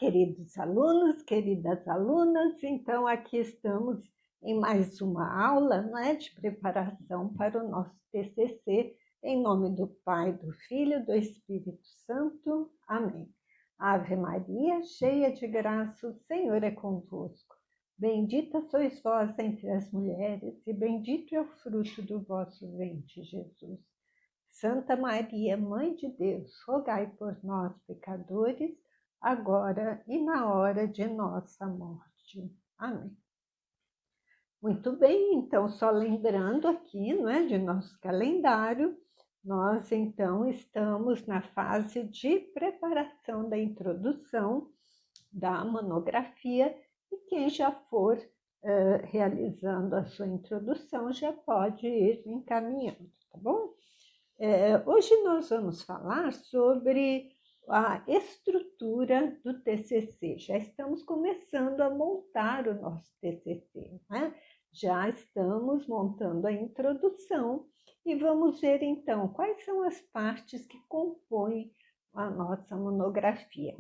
Queridos alunos, queridas alunas, então aqui estamos em mais uma aula, não é, de preparação para o nosso TCC, em nome do Pai, do Filho e do Espírito Santo. Amém. Ave Maria, cheia de graça, o Senhor é convosco. Bendita sois vós entre as mulheres, e bendito é o fruto do vosso ventre, Jesus. Santa Maria, Mãe de Deus, rogai por nós, pecadores, agora e na hora de nossa morte. Amém. Muito bem, então, só lembrando aqui, não é, de nosso calendário, nós então estamos na fase de preparação da introdução da monografia, e quem já for realizando a sua introdução já pode ir encaminhando, tá bom? Hoje nós vamos falar sobre a estrutura do TCC. Já estamos começando a montar o nosso TCC, né? Já estamos montando a introdução e vamos ver então quais são as partes que compõem a nossa monografia.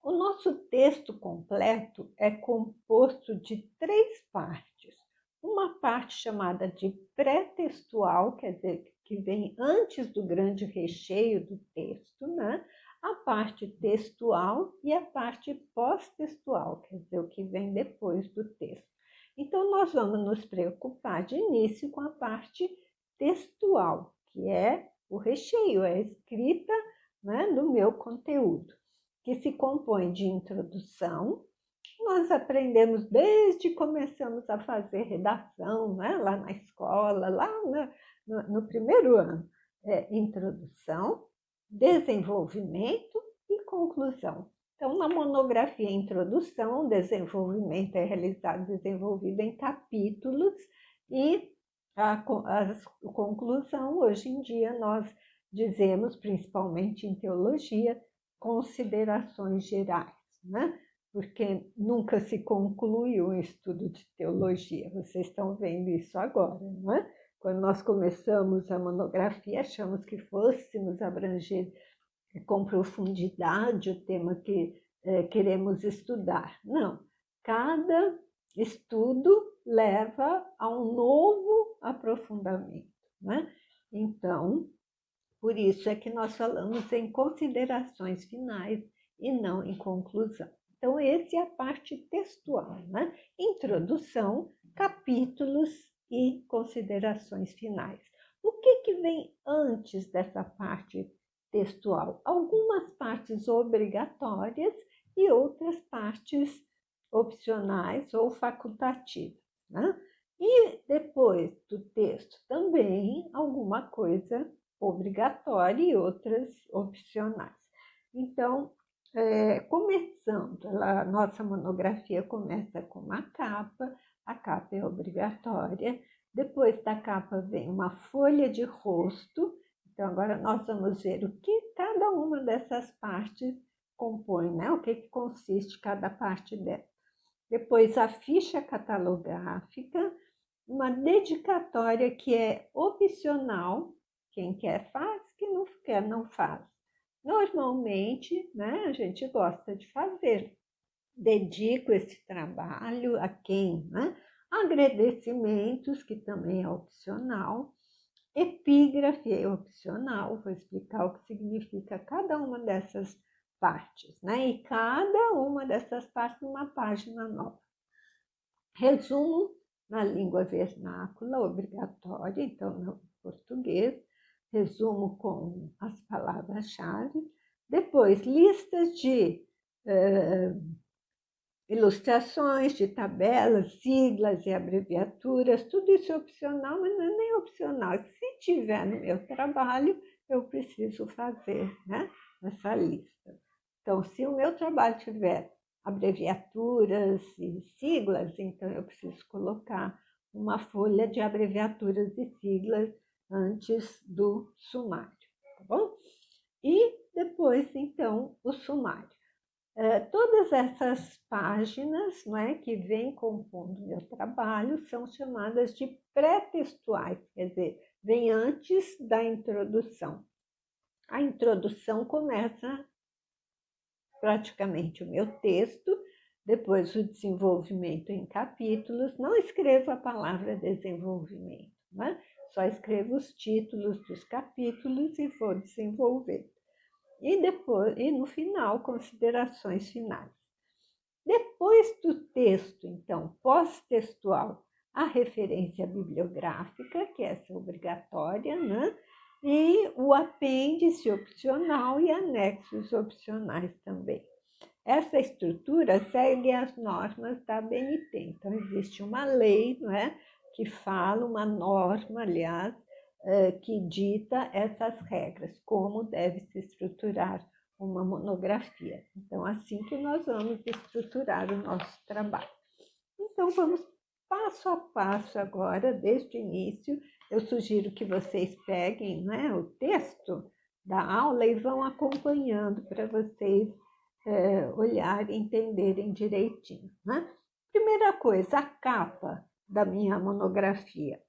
O nosso texto completo é composto de 3 partes. Uma parte chamada de pré-textual, quer dizer, que vem antes do grande recheio do texto, né? A parte textual e a parte pós-textual, quer dizer, o que vem depois do texto. Então, nós vamos nos preocupar de início com a parte textual, que é o recheio, é a escrita, né, do meu conteúdo, que se compõe de introdução. Nós aprendemos desde que começamos a fazer redação, né, lá na escola, lá no primeiro ano. Introdução, desenvolvimento e conclusão. Então, na monografia introdução, o desenvolvimento é desenvolvido em capítulos, e a conclusão, hoje em dia, nós dizemos, principalmente em teologia, considerações gerais, né? Porque nunca se conclui um estudo de teologia. Vocês estão vendo isso agora, não é? Quando nós começamos a monografia, achamos que fôssemos abranger com profundidade o tema que queremos estudar. Não, cada estudo leva a um novo aprofundamento, né? Então, por isso é que nós falamos em considerações finais e não em conclusão. Então, essa é a parte textual, né? Introdução, capítulos e considerações finais. O que vem antes dessa parte textual? Algumas partes obrigatórias e outras partes opcionais ou facultativas, né? E depois do texto também alguma coisa obrigatória e outras opcionais. Então, começando, a nossa monografia começa com uma capa, a capa é obrigatória, depois da capa vem uma folha de rosto. Então, agora nós vamos ver o que cada uma dessas partes compõe, né? O que consiste cada parte dela. Depois, a ficha catalográfica, uma dedicatória que é opcional, quem quer faz, quem não quer não faz. Normalmente, né, a gente gosta de fazer. Dedico esse trabalho a quem, né? Agradecimentos, que também é opcional. Epígrafe é opcional, vou explicar o que significa cada uma dessas partes, né? E cada uma dessas partes numa página nova. Resumo na língua vernácula, obrigatória, então no português, resumo com as palavras-chave. Depois, listas de ilustrações, de tabelas, siglas e abreviaturas, tudo isso é opcional, mas não é nem opcional. Se tiver no meu trabalho, eu preciso fazer, né, essa lista. Então, se o meu trabalho tiver abreviaturas e siglas, então eu preciso colocar uma folha de abreviaturas e siglas antes do sumário, tá bom? E depois, então, o sumário. Todas essas páginas, não é, que vêm compondo o meu trabalho são chamadas de pré-textuais, quer dizer, vem antes da introdução. A introdução começa praticamente o meu texto, depois o desenvolvimento em capítulos. Não escrevo a palavra desenvolvimento, né? Só escrevo os títulos dos capítulos e vou desenvolver. E no final, considerações finais. Depois do texto, então, pós-textual, a referência bibliográfica, que essa é obrigatória, né? E o apêndice opcional e anexos opcionais também. Essa estrutura segue as normas da ABNT. Então, existe uma lei, não é, que fala, uma norma, aliás, que dita essas regras, como deve se estruturar uma monografia. Então, assim que nós vamos estruturar o nosso trabalho. Então, vamos passo a passo agora, desde o início. Eu sugiro que vocês peguem, né, o texto da aula e vão acompanhando para vocês olharem, entenderem direitinho, né? Primeira coisa, a capa da minha monografia.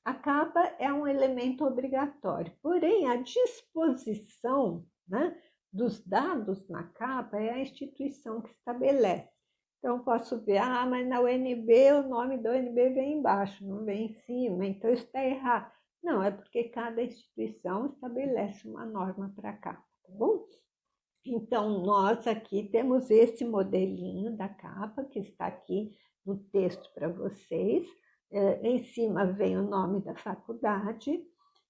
A capa é um elemento obrigatório, porém a disposição, né, dos dados na capa é a instituição que estabelece. Então, posso ver, mas na UNB o nome da UNB vem embaixo, não vem em cima, então isso está errado. Não, é porque cada instituição estabelece uma norma para a capa, tá bom? Então, nós aqui temos esse modelinho da capa, que está aqui no texto para vocês. Em cima vem o nome da faculdade,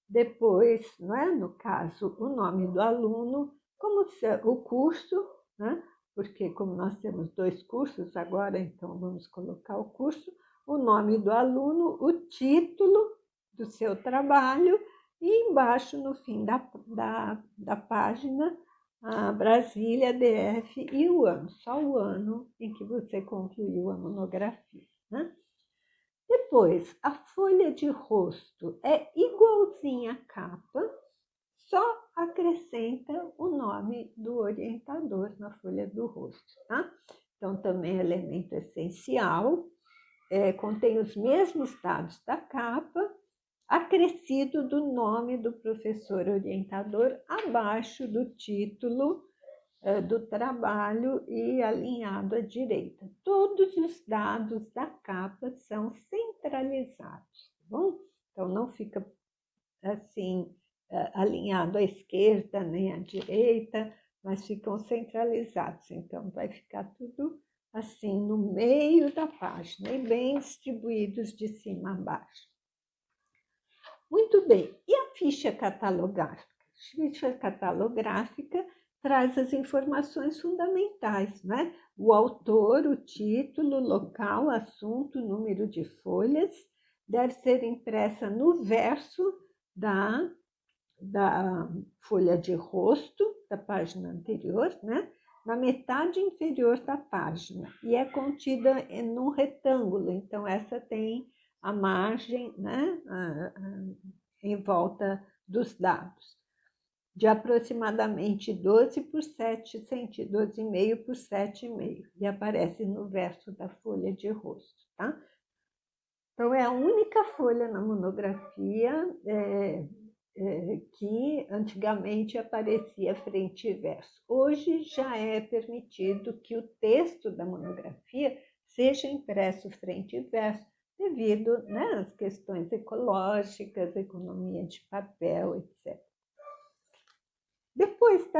depois, não é? No caso, o nome do aluno, como se, o curso, né? Porque como nós temos 2 cursos agora, então vamos colocar o curso, o nome do aluno, o título do seu trabalho e embaixo, no fim da página, a Brasília, DF e o ano, só o ano em que você concluiu a monografia, né? Depois, a folha de rosto é igualzinha à capa, só acrescenta o nome do orientador na folha do rosto, tá? Então, também é elemento essencial, contém os mesmos dados da capa, acrescido do nome do professor orientador abaixo do título do trabalho e alinhado à direita. Todos os dados da capa são centralizados, tá bom? Então, não fica assim alinhado à esquerda nem à direita, mas ficam centralizados. Então, vai ficar tudo assim no meio da página e bem distribuídos de cima a baixo. Muito bem, e a ficha catalográfica? A ficha catalográfica traz as informações fundamentais, né? O autor, o título, local, assunto, número de folhas, deve ser impressa no verso da folha de rosto, da página anterior, né? Na metade inferior da página, e é contida num retângulo, então essa tem a margem, né, em volta dos dados, de aproximadamente 12 por 7 12,5 por 7,5, e aparece no verso da folha de rosto, tá? Então, é a única folha na monografia que antigamente aparecia frente e verso. Hoje já é permitido que o texto da monografia seja impresso frente e verso, devido, né, às questões ecológicas, economia de papel, etc. Depois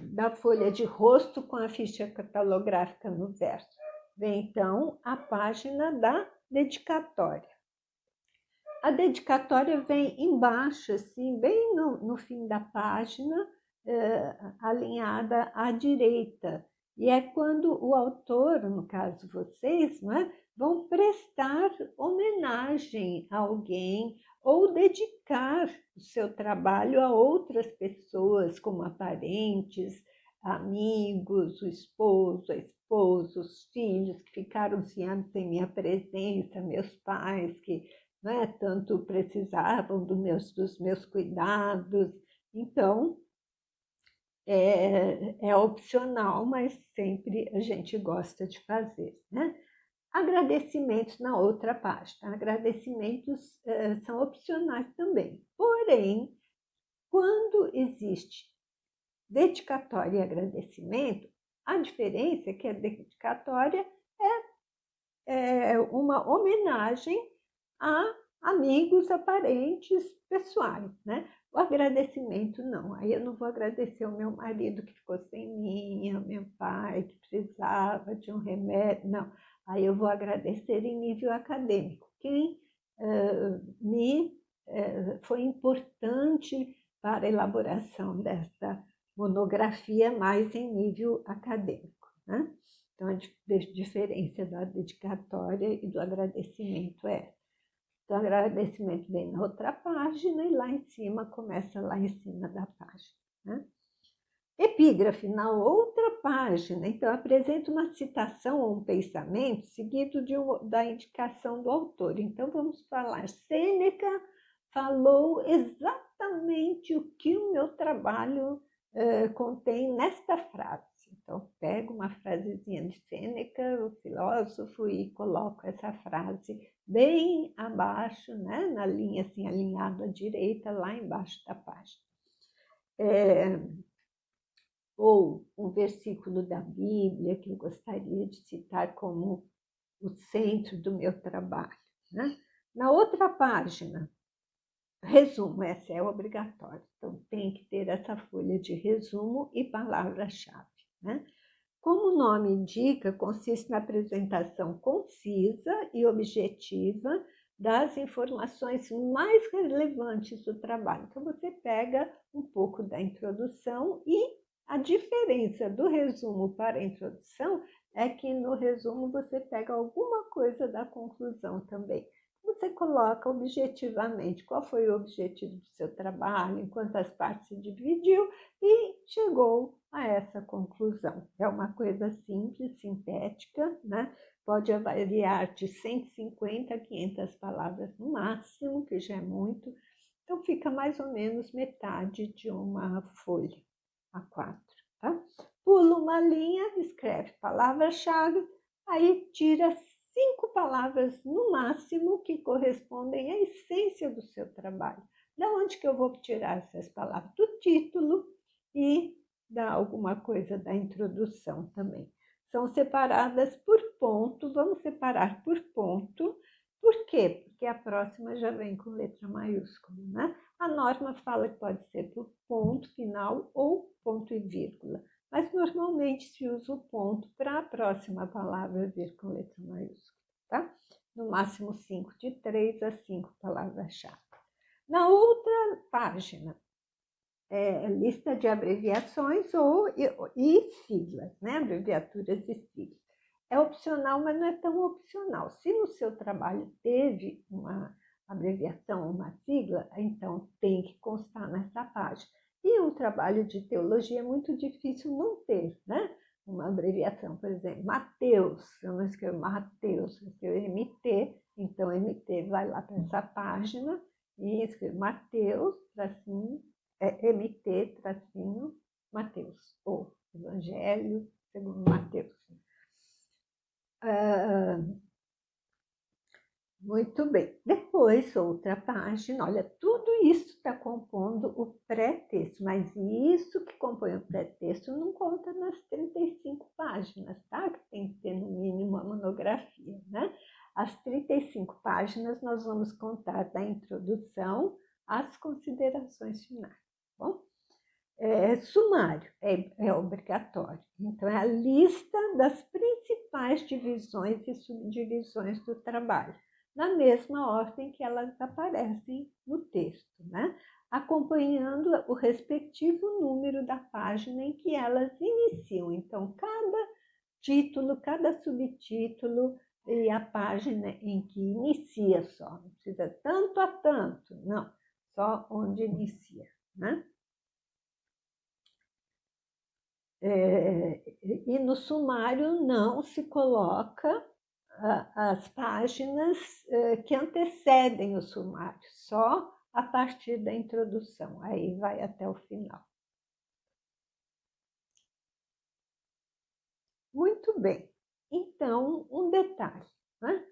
da folha de rosto com a ficha catalográfica no verso, vem então a página da dedicatória. A dedicatória vem embaixo, assim, bem no fim da página, alinhada à direita. E é quando o autor, no caso vocês, não é, vão prestar homenagem a alguém ou dedicar o seu trabalho a outras pessoas, como a parentes, amigos, o esposo, a esposa, os filhos que ficaram sem minha presença, meus pais que, né, tanto precisavam dos meus cuidados. Então, é opcional, mas sempre a gente gosta de fazer, né? Agradecimentos na outra página. Agradecimentos são opcionais também. Porém, quando existe dedicatória e agradecimento, A diferença é que a dedicatória é uma homenagem a amigos, a parentes pessoais, né? O agradecimento não, aí eu não vou agradecer ao meu marido que ficou sem mim, ao meu pai que precisava de um remédio, não. Aí eu vou agradecer em nível acadêmico. Quem foi importante para a elaboração desta monografia mais em nível acadêmico, né? Então, a diferença da dedicatória e do agradecimento é: então, o agradecimento vem na outra página e lá em cima, começa lá em cima da página, né? Epígrafe, na outra página. Então, apresenta uma citação ou um pensamento seguido da indicação do autor. Então, vamos falar: Sêneca falou exatamente o que o meu trabalho contém nesta frase. Então, pego uma frasezinha de Sêneca, o filósofo, e coloco essa frase bem abaixo, né, na linha assim, alinhada à direita, lá embaixo da página. Ou um versículo da Bíblia que eu gostaria de citar como o centro do meu trabalho, né? Na outra página, resumo, essa é obrigatória, então tem que ter essa folha de resumo e palavra-chave, né? Como o nome indica, consiste na apresentação concisa e objetiva das informações mais relevantes do trabalho. Então, você pega um pouco da introdução e a diferença do resumo para a introdução é que no resumo você pega alguma coisa da conclusão também. Você coloca objetivamente qual foi o objetivo do seu trabalho, em quantas partes se dividiu e chegou a essa conclusão. É uma coisa simples, sintética, né? Pode variar de 150 a 500 palavras no máximo, que já é muito. Então, fica mais ou menos metade de uma folha A4, tá? Pula uma linha, escreve palavra-chave, aí tira 5 palavras no máximo que correspondem à essência do seu trabalho. Da onde que eu vou tirar essas palavras? Do título e da alguma coisa da introdução também. São separadas por ponto, vamos separar por ponto. Por quê? Porque a próxima já vem com letra maiúscula, né? A norma fala que pode ser por ponto final ou ponto e vírgula, mas normalmente se usa o ponto para a próxima palavra vir com letra maiúscula, tá? No máximo 5, de 3 a 5 palavras-chave. Na outra página, lista de abreviações e siglas, né? Abreviaturas e siglas. É opcional, mas não é tão opcional. Se no seu trabalho teve uma abreviação, uma sigla, então tem que constar nessa página. E um trabalho de teologia é muito difícil não ter, né? Uma abreviação, por exemplo, Mateus, eu não escrevo Mateus, eu escrevo MT, então MT vai lá para essa página e escrevo Mateus, tracinho, MT, tracinho, Mateus, ou Evangelho segundo Mateus. Muito bem. Depois, outra página, olha, tudo isso está compondo o pré-texto, mas isso que compõe o pré-texto não conta nas 35 páginas, tá? Que tem que ter, no mínimo, uma monografia, né? As 35 páginas nós vamos contar da introdução às considerações finais, tá bom? Sumário é obrigatório. Então, é a lista das principais divisões e subdivisões do trabalho, na mesma ordem que elas aparecem no texto, né? Acompanhando o respectivo número da página em que elas iniciam. Então, cada título, cada subtítulo e a página em que inicia só. Não precisa tanto a tanto, não. Só onde inicia, né? E no sumário não se coloca as páginas que antecedem o sumário, só a partir da introdução, aí vai até o final. Muito bem, então um detalhe, né?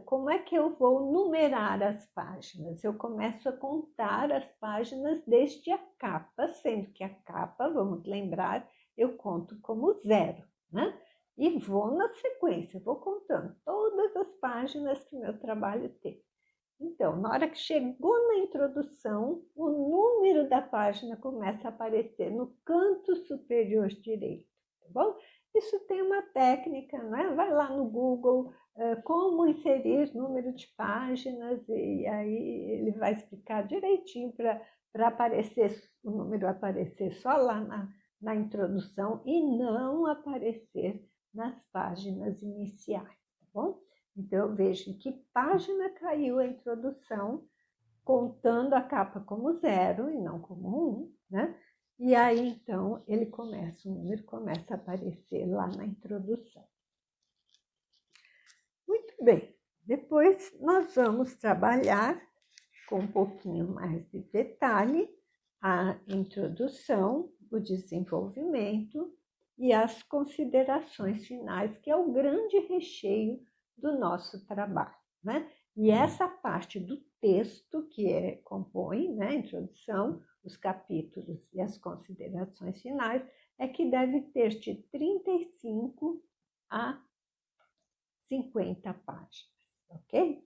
Como é que eu vou numerar as páginas? Eu começo a contar as páginas desde a capa, sendo que a capa, vamos lembrar, eu conto como 0, né? E vou na sequência, vou contando todas as páginas que meu trabalho tem. Então, na hora que chegou na introdução, o número da página começa a aparecer no canto superior direito, tá bom? Isso tem uma técnica, né? Vai lá no Google, como inserir número de páginas, e aí ele vai explicar direitinho para aparecer, o número aparecer só lá na introdução e não aparecer nas páginas iniciais, tá bom? Então, eu vejo em que página caiu a introdução, contando a capa como 0 e não como 1, né? E aí, então, o número começa a aparecer lá na introdução. Muito bem, depois nós vamos trabalhar com um pouquinho mais de detalhe a introdução, o desenvolvimento e as considerações finais, que é o grande recheio do nosso trabalho, né? E essa parte do texto que compõe, né, a introdução, os capítulos e as considerações finais, é que deve ter de 35 a 50 páginas, ok?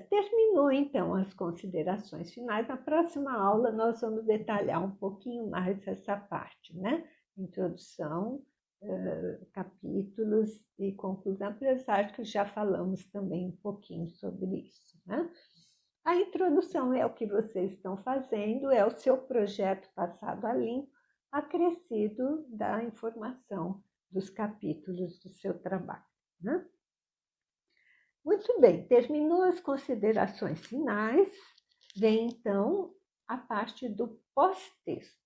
Terminou, então, as considerações finais. Na próxima aula, nós vamos detalhar um pouquinho mais essa parte, né? Introdução, capítulos e conclusão, apesar de que já falamos também um pouquinho sobre isso, né? A introdução é o que vocês estão fazendo, é o seu projeto passado a limpo, acrescido da informação dos capítulos do seu trabalho, né? Muito bem, terminou as considerações finais, vem então a parte do pós-texto,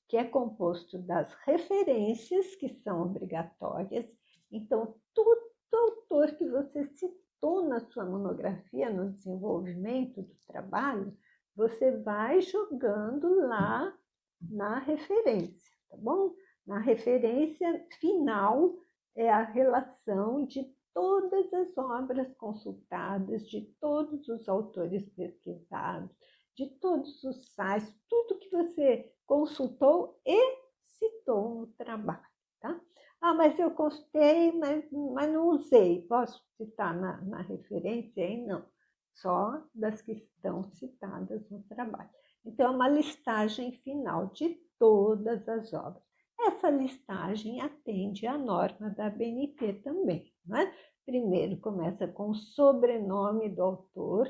que é composto das referências, que são obrigatórias. Então, todo autor que você citou na sua monografia, no desenvolvimento do trabalho, você vai jogando lá na referência, tá bom? Na referência final é a relação de todas as obras consultadas, de todos os autores pesquisados, de todos os sites, tudo que você consultou e citou no trabalho, tá? Ah, mas eu consultei, mas não usei. Posso citar na referência? Aí não, só das que estão citadas no trabalho. Então, é uma listagem final de todas as obras. Essa listagem atende à norma da ABNT também, né? Primeiro começa com o sobrenome do autor,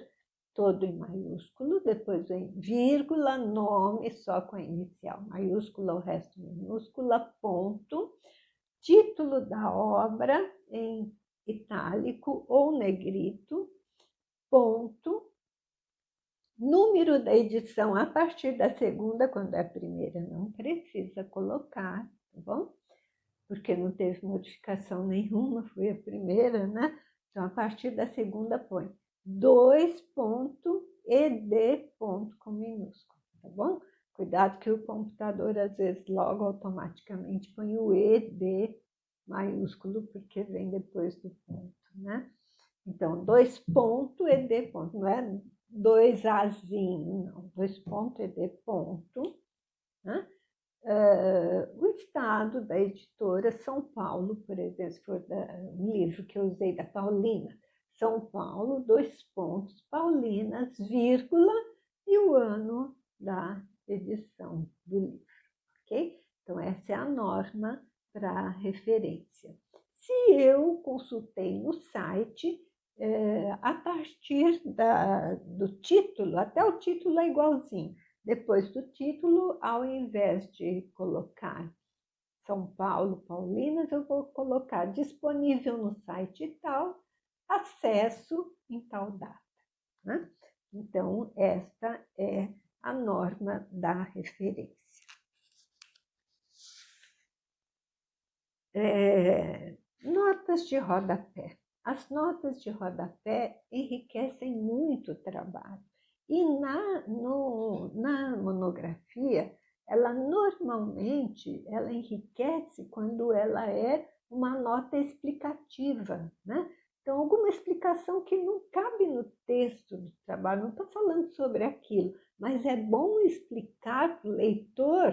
todo em maiúsculo, depois vem vírgula, nome só com a inicial maiúscula, o resto minúscula, ponto, título da obra em itálico ou negrito, ponto, número da edição a partir da segunda, quando é a primeira não precisa colocar, tá bom? Porque não teve modificação nenhuma, foi a primeira, né? Então, a partir da segunda, põe 2.ed com minúsculo, tá bom? Cuidado que o computador, às vezes, logo automaticamente põe o ED maiúsculo, porque vem depois do ponto, né? Então, 2.ed, não é 2azinho, não, 2.ed, né? O estado da editora São Paulo, por exemplo, se for um livro que eu usei da Paulina, São Paulo, 2 pontos, Paulinas, vírgula, e o ano da edição do livro, ok? Então, essa é a norma para referência. Se eu consultei no site, a partir do título, até o título é igualzinho. Depois do título, ao invés de colocar São Paulo, Paulinas, eu vou colocar disponível no site tal, acesso em tal data, né? Então, esta é a norma da referência. Notas de rodapé. As notas de rodapé enriquecem muito o trabalho. E na monografia, ela normalmente enriquece quando ela é uma nota explicativa, né? Então, alguma explicação que não cabe no texto do trabalho, não estou falando sobre aquilo, mas é bom explicar para o leitor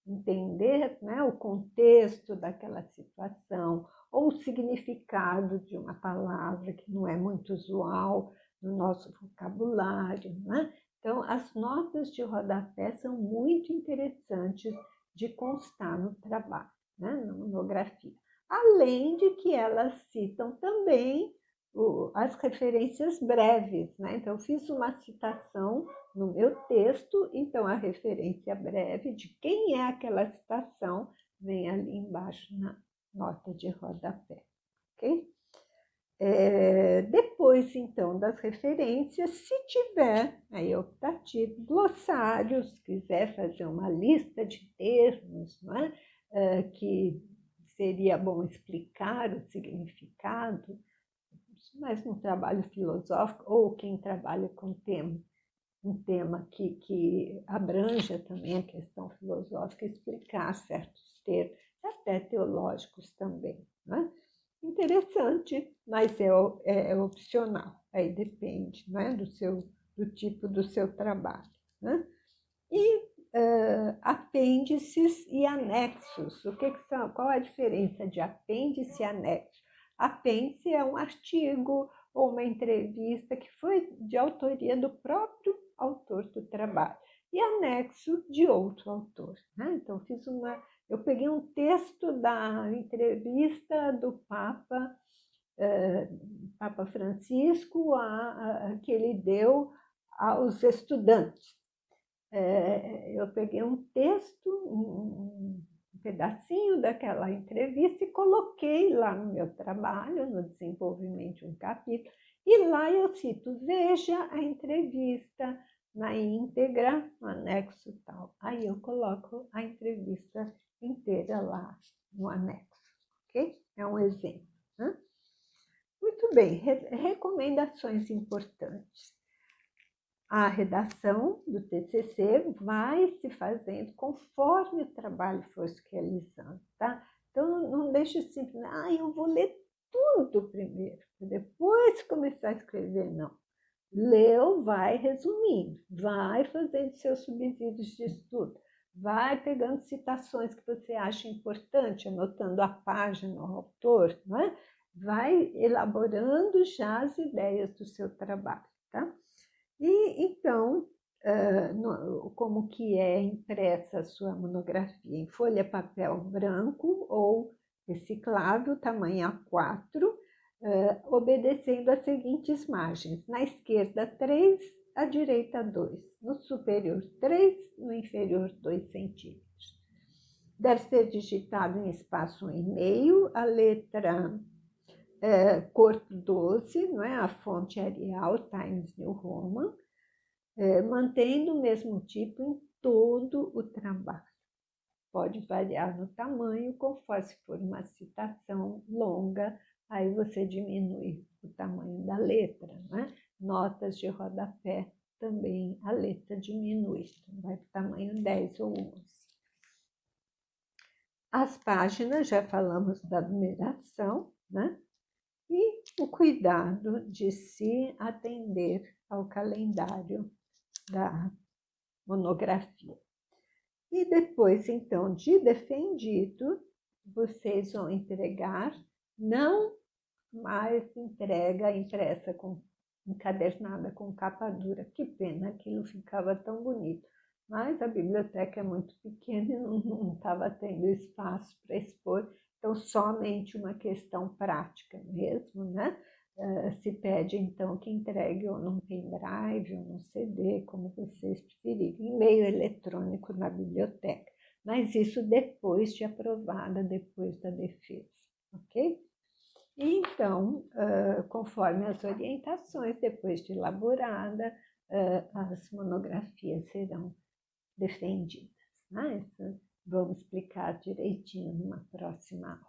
entender, né, o contexto daquela situação, ou o significado de uma palavra que não é muito usual no nosso vocabulário, né? Então, as notas de rodapé são muito interessantes de constar no trabalho, né, na monografia. Além de que elas citam também as referências breves, né? Então, eu fiz uma citação no meu texto, então a referência breve de quem é aquela citação vem ali embaixo na nota de rodapé, ok? Depois, então, das referências, se tiver aí optativo, glossários, se quiser fazer uma lista de termos, não é? Que seria bom explicar o significado, mas no trabalho filosófico, ou quem trabalha com um tema que abranja também a questão filosófica, explicar certos termos, até teológicos também, né? Interessante, mas é opcional, aí depende, né, do tipo do seu trabalho, né? E apêndices e anexos. O que são? Qual a diferença de apêndice e anexo? Apêndice é um artigo ou uma entrevista que foi de autoria do próprio autor do trabalho e anexo de outro autor, né? Então, eu peguei um texto da entrevista do Papa Francisco que ele deu aos estudantes. Eu peguei um texto, um pedacinho daquela entrevista e coloquei lá no meu trabalho, no desenvolvimento de um capítulo, e lá eu cito, veja a entrevista na íntegra, no anexo tal. Aí eu coloco a entrevista inteira lá no anexo, ok? É um exemplo, né? Muito bem, recomendações importantes. A redação do TCC vai se fazendo conforme o trabalho for se realizando, tá? Então, não deixe sempre, eu vou ler tudo primeiro, depois começar a escrever, não. Leu, vai resumindo, vai fazendo seus subsídios de estudo, vai pegando citações que você acha importante, anotando a página, o autor, não é? Vai elaborando já as ideias do seu trabalho, tá? E então, como que é impressa a sua monografia? Em folha papel branco ou reciclável, tamanho A4, obedecendo as seguintes margens. Na esquerda, 3, à direita, 2. No superior, 3, no inferior, 2 centímetros. Deve ser digitado em espaço 1,5, a letra corpo 12, não é? A fonte Arial, Times New Roman, mantendo o mesmo tipo em todo o trabalho. Pode variar no tamanho, conforme se for uma citação longa, aí você diminui o tamanho da letra, né? Notas de rodapé também a letra diminui, então vai para o tamanho 10 ou 11. As páginas, já falamos da numeração, né? E o cuidado de se atender ao calendário da monografia. E depois, então, de defendido, vocês vão entregar, não mais entrega impressa, encadernada com capa dura. Que pena, aquilo ficava tão bonito. Mas a biblioteca é muito pequena e não estava tendo espaço para expor, então somente uma questão prática mesmo, né? Se pede, então, que entregue ou num pendrive ou num CD, como vocês preferirem, em meio eletrônico na biblioteca. Mas isso depois de aprovada, depois da defesa, ok? E então, conforme as orientações, depois de elaborada, as monografias serão defendidas. Né? Vamos explicar direitinho numa próxima aula.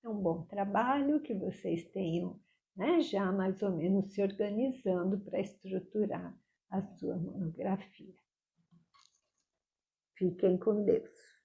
É um bom trabalho, que vocês tenham, né, já mais ou menos se organizando para estruturar a sua monografia. Fiquem com Deus.